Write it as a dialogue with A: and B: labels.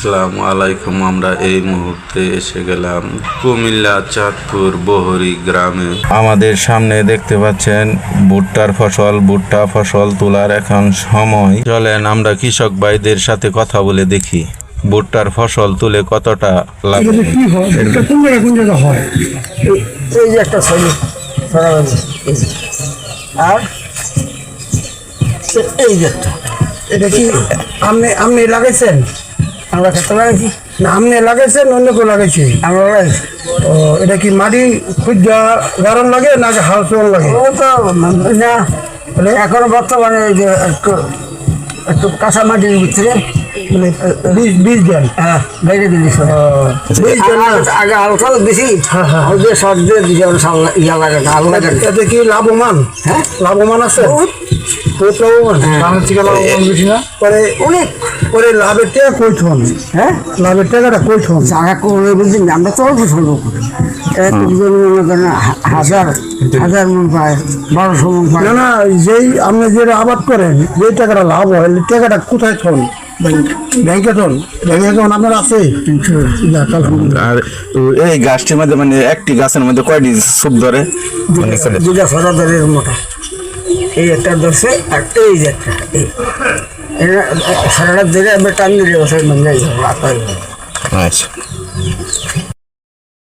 A: আসসালামু আলাইকুম। আমরা এই মুহূর্তে এসে গেলাম কুমিল্লা চাঁদপুর বহরি গ্রামে। আমাদের সামনে দেখতে পাচ্ছেন ভুট্টার ফসল। ভুট্টা ফসল তোলার এখন সময়। চলেন আমরা কৃষক ভাইদের সাথে কথা বলে দেখি ভুট্টার ফসল তুলে কতটা লাভ।
B: কি হয় এটা কোন জায়গা হয়?
C: এই যে একটা ছবি আর এই যে একটা,
B: এটা কি আপনি লাগাইছেন?
C: আমরা খেতে লাগাইছি
B: না আপনি লাগাইছেন অন্য কেউ লাগাইছে?
C: আমরা লাগাইছি।
B: ও এটা কি মাটি খুব গরম লাগে না হাল চল লাগে?
C: ও তো না, এখন বর্তমানে এই যে একটু একটু কাঁচা মাটির ভিতরে
B: মানে বীজ দেন?
C: হ্যাঁ বেড়ে দিয়েছি।
B: বীজ দেন না?
C: আগে আলুটা বেশি
B: হ্যাঁ, হ্যাঁ।
C: দিয়ে সব দিয়ে দিয়েছি। আমরা ইয়া লাগে না, আলু লাগে না।
B: এতে কি লাভবান?
C: হ্যাঁ
B: লাভবান আছে? বহুত লাভবান।
C: ধানের থেকে লাভবান বেশি না?
B: পরে
C: অনেক।
B: পরে লাভের টাকা কই থন?
C: হ্যাঁ
B: লাভের টাকাটা কই থন?
C: জায়গা করে বুঝলেন, আমরা তো অল্প স্বল্প করি। হাজার হাজার মন পায়, 1200 মন পায়।
B: না না, যেই আপনি যে আবাদ করেন যেই টাকাটা লাভ হয় এই টাকাটা কোথায় থন? ব্যাংকে থন? ব্যাংকে এখন আপনার আছে? যাক, আলহামদুলিল্লাহ।
A: আর এই গাছটির মধ্যে মানে একটি গাছের মধ্যে কয়টি সুপ ধরে?
C: দুটা ছটা ধরে মোটা, এই একটা ধরছে আর এই যে একটা, এই সারাটা ধরে আমরা টান দিলে বসে মন যাই।
A: আচ্ছা।